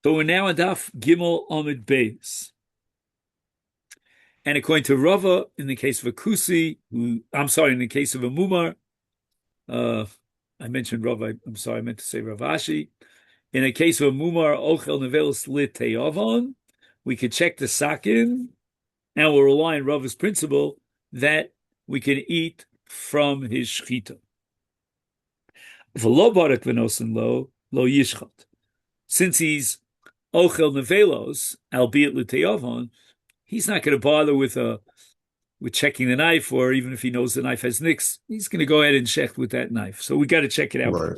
So we're now on Daf Gimel Amid Beis. And according to Rava, in the case of a Kusi, in the case of a Mumar, uh, I mentioned Rava, I'm sorry, I meant to say Rav Ashi. In a case of a Mumar, Ochel Nevelos Lit Teyavon, we could check the sakin, and we'll rely on Rava's principle that we can eat from his shchita. V'lo barak v'nosen lo yishchat. Since he's Ochel Nevelos, albeit Lit Teyavon, he's not going to bother with checking the knife, or even if he knows the knife has nicks, he's going to go ahead and shecht with that knife. So we got to check it out. Right.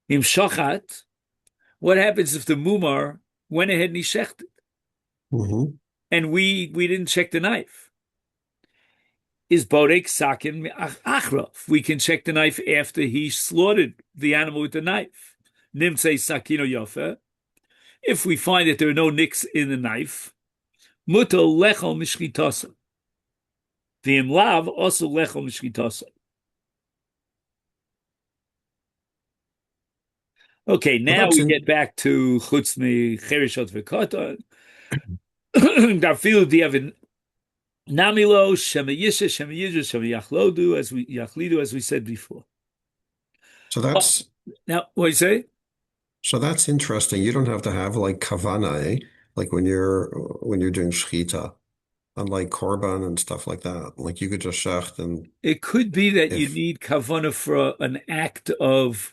Im shachat, what happens if the mumar went ahead and he shechted, and we didn't check the knife? Is bodek sakin achraf? We can check the knife after he slaughtered the animal with the knife. Nimtzei sakino yofe. If we find that there are no nicks in the knife, muto lechol mishchitasa. V'im lav also lechol mishchitasa. Okay, now we get back to chutz mi cherishot v'katan. Darfilu diavin namilo shemayisha shemayidra shemayachlodu as we said before. So that's now what do you say? So that's interesting. You don't have to have like kavana, like when you're doing shchita and like korban and stuff like that. Like you could just shecht and it could be that you need kavana for an act of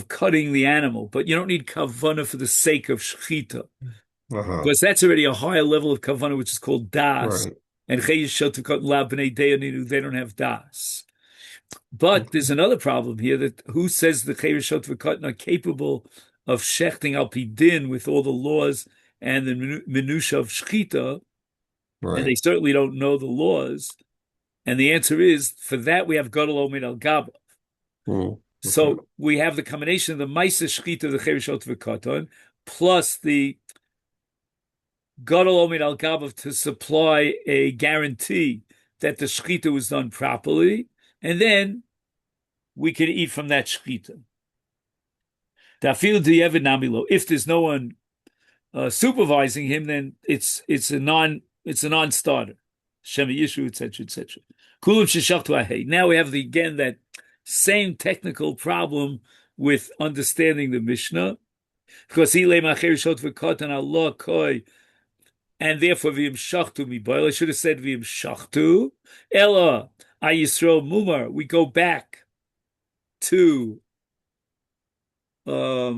cutting the animal, but you don't need kavana for the sake of shchita. Because that's already a higher level of kavana, which is called das. Right. And they don't have das. But there's another problem here, that who says the Cherishot v'Katan are capable of shechting al pidin with all the laws and the minusha of shchita, Right. and they certainly don't know the laws. And the answer is, for that we have gadol omed al gabav. Okay. So we have the combination of the Maisa Shchita of the Cherishot v'Katan plus the Gadol Omed Al Gabav to supply a guarantee that the Shchita was done properly, and then we can eat from that Shchita. If there's no one supervising him, then it's a non-starter. Shema Yishu, etc., etc. Kulam sheshachtu ahei. Now we have again that same technical problem with understanding the Mishnah, because Allah koi, and therefore v'im shachtu miboil. I should have said v'im shachtu. Ella ayisro mumar. We go back to Rav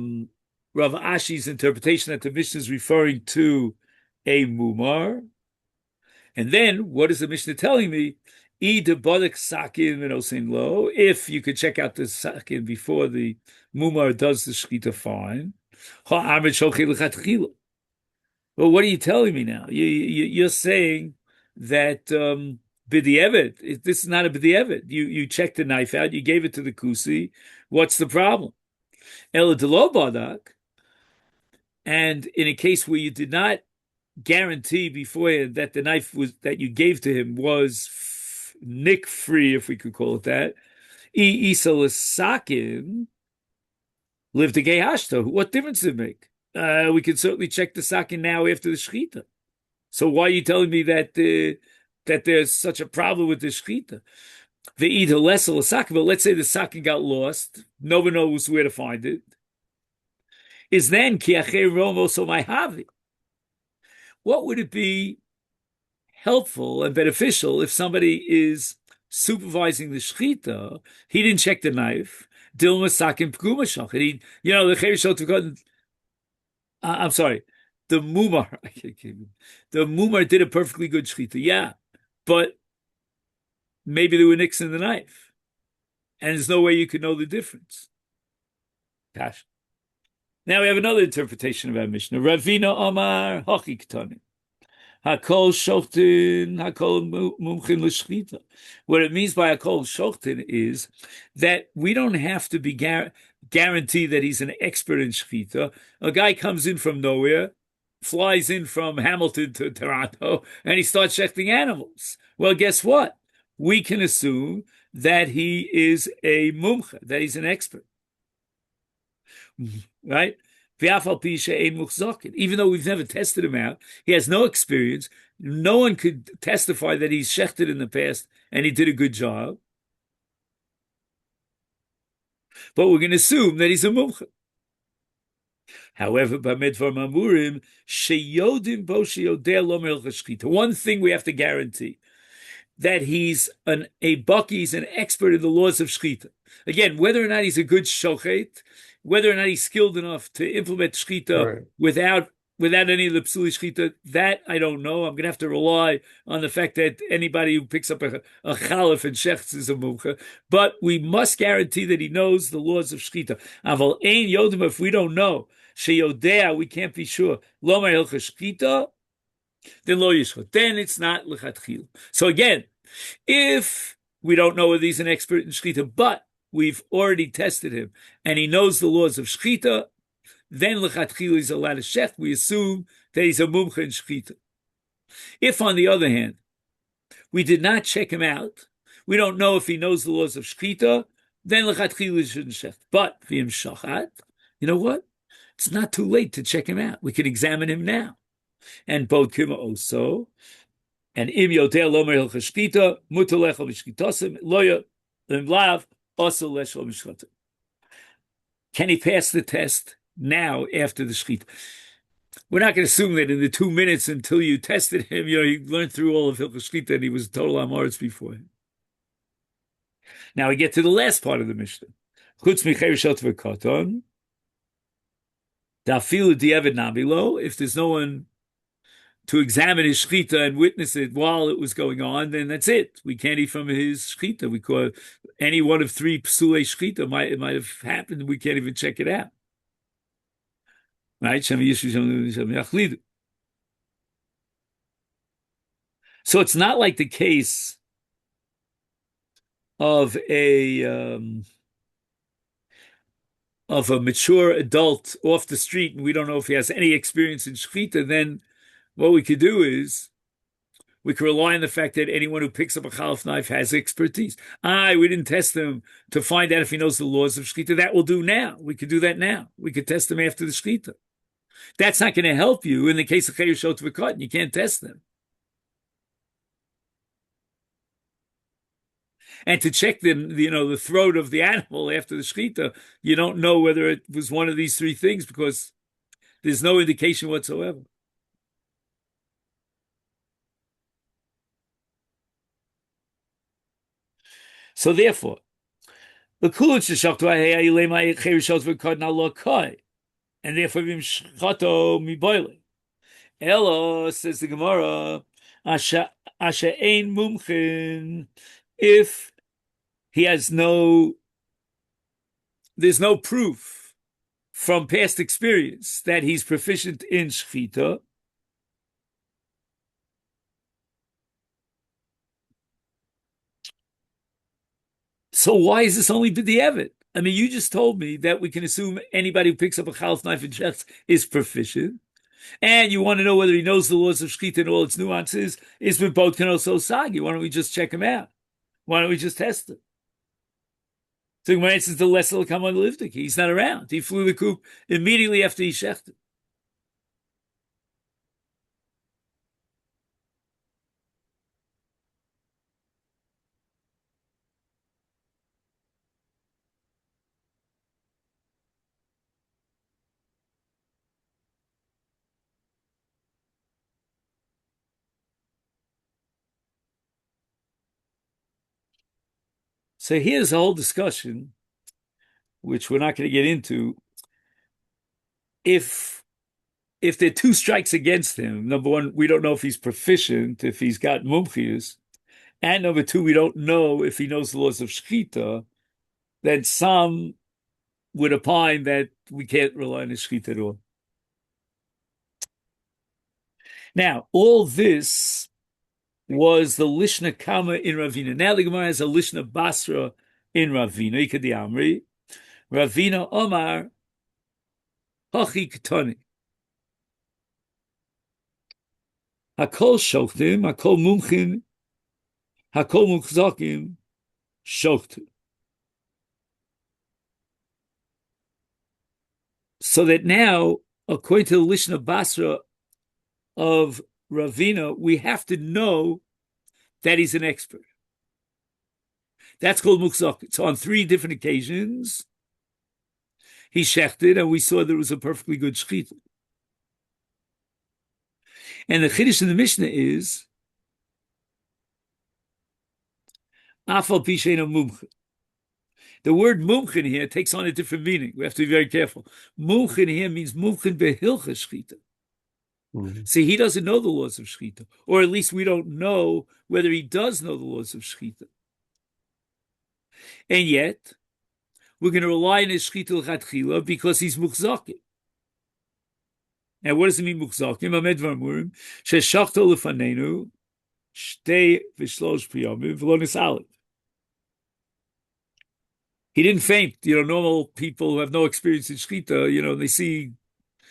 Ashi's interpretation that the Mishnah is referring to a mumar. And then what is the Mishnah telling me? If you could check out the sakin before the mumar does the shchita, fine. Well, what are you telling me now? You're saying that b'di'evet, this is not a b'di'evet. You checked the knife out, you gave it to the kusi. What's the problem? Ela delo badak, and in a case where you did not guarantee beforehand that the knife that you gave to him was nick free, if we could call it that, sakin lived a gehashta. What difference does it make? We can certainly check the sakin now after the shchita. So why are you telling me that there's such a problem with the shchita? They eat a lesser sakin, but let's say the sakin got lost. Nobody knows where to find it. Is then kiachay rom also my havi? What would it be helpful and beneficial if somebody is supervising the shchita? He didn't check the knife. Dilma sakin p'gumashach. The cherishot. I'm sorry. The mumar did a perfectly good shchita. Yeah, but maybe there were nicks in the knife, and there's no way you could know the difference. Gosh. Now we have another interpretation of our Mishnah. Ravina Omar Hochi K'tanim. Hakol Shochtin, Hakol Mumchin L'Shchita. What it means by Hakol Shochtin is that we don't have to be guarantee that he's an expert in Shchita. A guy comes in from nowhere, flies in from Hamilton to Toronto, and he starts shechting animals. Well, guess what? We can assume that he is a mumcha, that he's an expert. Right? Even though we've never tested him out, he has no experience. No one could testify that he's shechted in the past and he did a good job. But we're going to assume that he's a mumcha. However, b'midvar mamurim sheyodim bo sheyodeh lo melech shchita. One thing we have to guarantee: that he's a baki, he's an expert in the laws of shchita. Again, whether or not he's a good shochet, whether or not he's skilled enough to implement shchita Right. without any of the psuli shchita, that I don't know. I'm going to have to rely on the fact that anybody who picks up a chalif and shechts is a mumcha. But we must guarantee that he knows the laws of shchita. Aval ein yodim, if we don't know, sheyodea, we can't be sure. Lo ma'ilcha shchita, then lo yishchot. Then it's not lechatchil. So again, if we don't know whether he's an expert in shchita, but we've already tested him and he knows the laws of shchita, then lechatchil is allowed to shecht. We assume that he's a mumcha in shchita. If, on the other hand, we did not check him out, we don't know if he knows the laws of shchita, then lechatchil is shouldn't shecht. But v'im shachat, you know what? It's not too late to check him out. We can examine him now. And bod kima also, and im yoter lomer hilchashkita mutalechol mishkitasim loya limlav also leshol mishkata. Can he pass the test now after the shkita? We're not going to assume that in the 2 minutes until you tested him, he learned through all of hilchashkita and he was total amoritz before him. Now we get to the last part of the Mishnah. Chutz micherishot v'katon dafilu di'evid nabilo. If there's no one to examine his shchita and witness it while it was going on, then that's it. We can't eat from his shchita. We call any one of 3 psulei shchita it might have happened. We can't even check it out. Right? So it's not like the case of a mature adult off the street and we don't know if he has any experience in shchita. Then what we could do is we could rely on the fact that anyone who picks up a chalif knife has expertise. We didn't test him to find out if he knows the laws of shchita. That will do now. We could do that now. We could test him after the shchita. That's not going to help you in the case of cheirishot v'katan. You can't test them. And to check the throat of the animal after the shchita, you don't know whether it was one of these 3 things because there's no indication whatsoever. So therefore, and therefore, Ella, says the Gemara, asha ein mumchin, if he has there's no proof from past experience that he's proficient in shchita, so why is this only b'di'evet? I mean, you just told me that we can assume anybody who picks up a chalif knife and shechts is proficient. And you want to know whether he knows the laws of shchita and all its nuances, is with both also sagi. Why don't we just check him out? Why don't we just test him? So Gemara answers the lesser come on liftik. He's not around. He flew the coop immediately after he shechted. So here's a whole discussion, which we're not going to get into. If there are 2 strikes against him, number one, we don't know if he's proficient, if he's got mumchias, and number 2, we don't know if he knows the laws of shchita, then some would opine that we can't rely on his shchita at all. Now, all this was the Lishna Kama in Ravina. Now the Gemara has a Lishna Basra in Ravina. Ikadi Amri. Ravina Omar Hachi Ketani. Hakol Shochtim, Hakol Mumchin, Hakol Mumchzakim, Shochtim. So that now, according to the Lishna Basra of Ravina, we have to know that he's an expert. That's called mukzak. So on three different occasions, he shechted, and we saw there was a perfectly good shechita. And the chiddush in the Mishnah is afal pishein mumche. The word mumchen here takes on a different meaning. We have to be very careful. Mumchen here means mumchen behilcha shechita. Mhm. See, he doesn't know the laws of shechita, or at least we don't know whether he does know the laws of shechita. And yet, we're going to rely on his shechita l'chatchila because he's muchzakim. And what does it mean muchzakim? Amed v'amurim sheshachto lefanenu shtei v'shlosh piyamim v'lo nisalev. He didn't faint. Normal people who have no experience in shechita, they see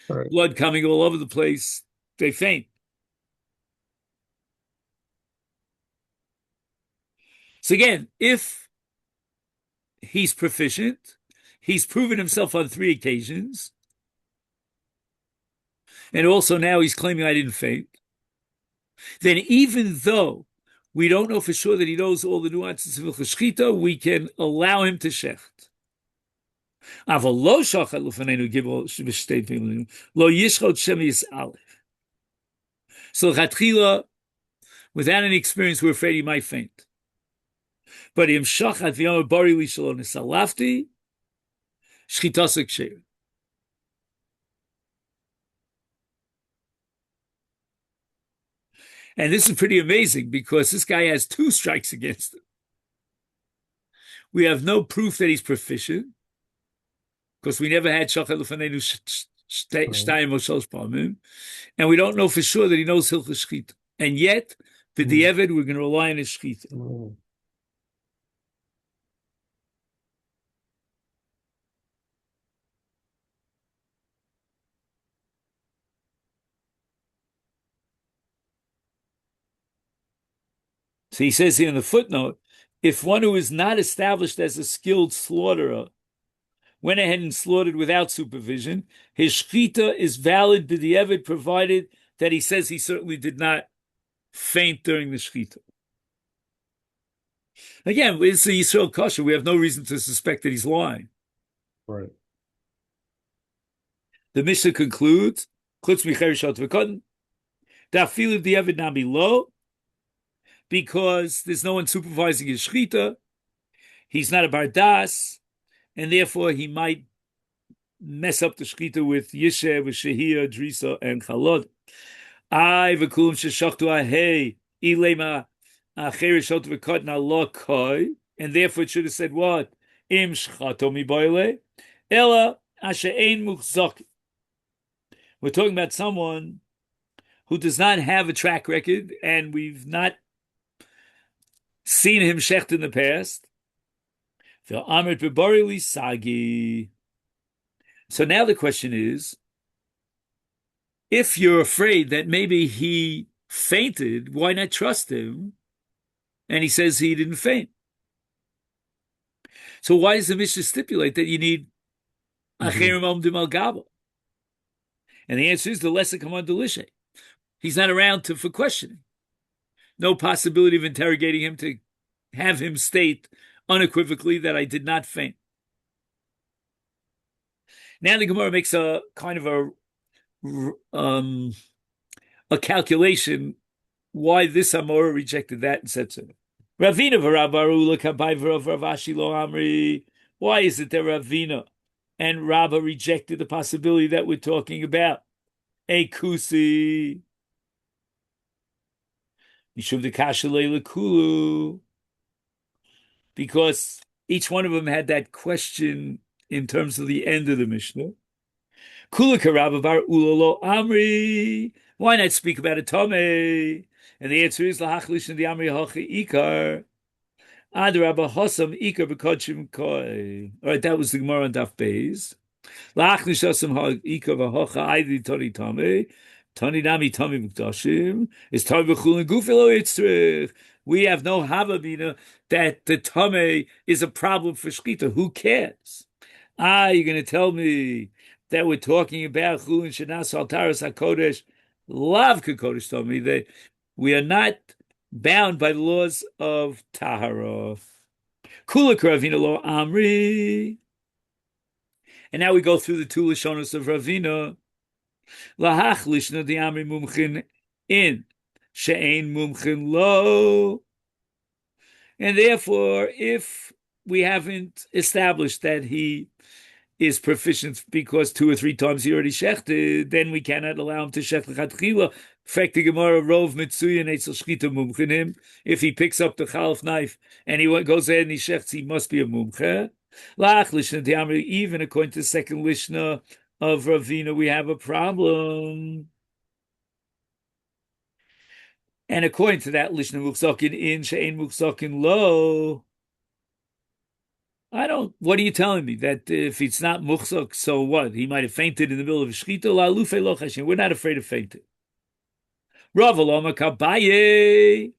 Right. blood coming all over the place, they faint. So again, if he's proficient, he's proven himself on three occasions, and also now he's claiming I didn't faint, then even though we don't know for sure that he knows all the nuances of Hilchos Shechita, we can allow him to shecht. Lo yishchot shem yis'alef. So Chatchila, without any experience, we're afraid he might faint. But im shachat v'yom bari li shelo nisalafti, shchitasa ksheir. And this is pretty amazing because this guy has two strikes against him. We have no proof that he's proficient because we never had shachat l'fanenu shtayim or shalosh pamim, and we don't know for sure that he knows Hilchos Shechita. And yet, b'di'evid, we're going to rely on his Shechita. So he says here in the footnote, if one who is not established as a skilled slaughterer went ahead and slaughtered without supervision, his shechita is valid b'di'evid, provided that he says he certainly did not faint during the shechita. Again, it's a Yisrael kosher. We have no reason to suspect that he's lying. Right. The Mishnah concludes, because there's no one supervising his shechita, he's not a bardas, and therefore he might mess up the shechita with yishe, with shehiyah, drisa, and chalod. I v'kulam sheshachtu ahei ilema acher shot v'kotna lo koi, and therefore it should have said what? Im shchato mi boile, ela asher ein muchzak. We're talking about someone who does not have a track record, and we've not seen him shecht in the past. So now the question is, if you're afraid that maybe he fainted, why not trust him? And he says he didn't faint. So why does the Mishnah stipulate that you need acherim omdim al gabo? And the answer is the lesser command delishe. He's not around for questioning. No possibility of interrogating him to have him state unequivocally that I did not faint. Now the Gemara makes a kind of a calculation why this Amora rejected that and said so. Ravina v'Rabaru l'kabai v'Ravashi lo amri. Why is it that Ravina and Rabba rejected the possibility that we're talking about? A kusi. Mishum dekashalei lekulu. Because each one of them had that question in terms of the end of the Mishnah. Kula karabba bar ulolo amri. Why not speak about a tome? And the answer is lahachlish and the amri hachi ikar. Adrabba hosam ikar b'kodshim koi. All right, that was the Gemara on Daf Beis. Lahachlish hosam ikar v'hocha aidi toni tome. Toni nami tome mukdashim. Is tome b'chulin gufilo itzrich. We have no havamina that the tome is a problem for shechita. Who cares? You're going to tell me that we're talking about Chulin Shanas Altaras HaKodesh Lav Kodesh told me that we are not bound by the laws of Tahara. Kula Ravina Lo Amri. And now we go through the two Lashonos of Ravina. Lahach Lishna the Amri Mumchin in She'ein Mumchin Lo. And therefore, if we haven't established that he is proficient because two or three times he already shechted, then we cannot allow him to shech l'chadchila. Fact the Gemara rov mitzuyin etzel shchita mumchinim. If he picks up the chalif knife and he goes ahead and he shechts, he must be a mumche. Lach lishna diamri. Even according to the second lishna of Ravina, we have a problem. And according to that lishna muchzakin in she'ein muchzakin lo. I don't. What are you telling me? That if it's not muchzak, so what? He might have fainted in the middle of a shechita. La lufe lo chashin. We're not afraid of fainting. Rav aloma kabaye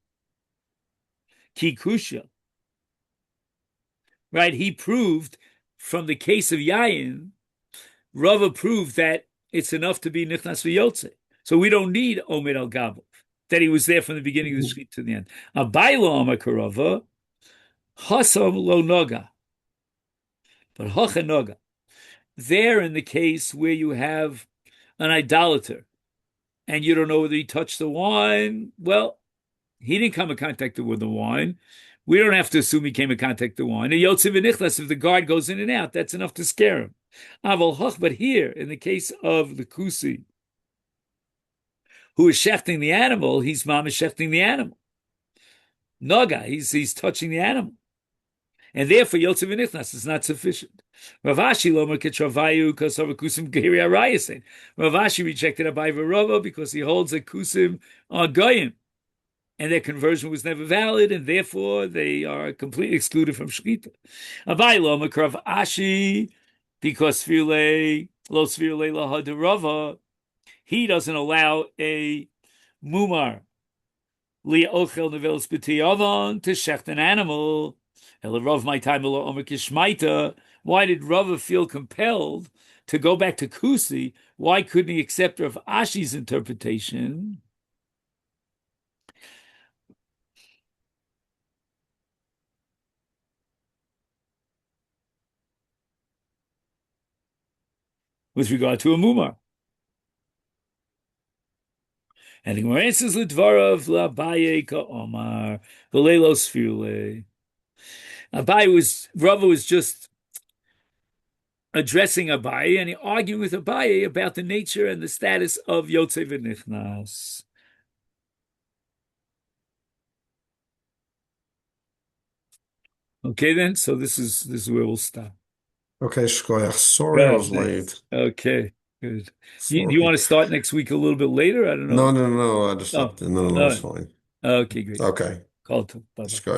kikusha. Right? He proved from the case of Yayin, Rava proved that it's enough to be nichnas v'yotze. So we don't need omer al gabov, that he was there from the beginning of the shechita to the end. Abaye lo oma karava hasam lo noga. But hachanoga, there in the case where you have an idolater and you don't know whether he touched the wine, well, he didn't come in contact with the wine. We don't have to assume he came in contact with the wine. If the guard goes in and out, that's enough to scare him. But here, in the case of the kusi, who is shechting the animal, he's mamish shechting the animal. Noga, he's touching the animal. And therefore, Yotze v'nichnas is not sufficient. Rav Ashi lomer ketravayu kasav kusim geiri arayasin. Rav Ashi rejected Abai v'Rava because he holds that kusim are goyim, and their conversion was never valid, and therefore they are completely excluded from shechita. Abai lomer Rav Ashi because svirle lo svirle lahadarava, he doesn't allow a mumar li ochel nevelis b'tiyavon to shecht an animal. Why did Rava feel compelled to go back to Kusi? Why couldn't he accept Rav Ashi's interpretation? With regard to a mumar. And the Gemara answers L'dvarav L'Abaye Ka'omar V'Leilo Sfirle. Rava was just addressing Abaye, and he argued with Abaye about the nature and the status of Yotze v'Nichnas. Okay, then. So this is where we'll stop. Okay, Shkoyach. Sorry I Good, was thanks. late. Okay, good. Do you Sorry. want to start next week a little bit later? I don't No, know. no, no. I just Oh, no, no, no, it's no. fine. Okay, great. Okay. Call to bye bye. Shkoyach.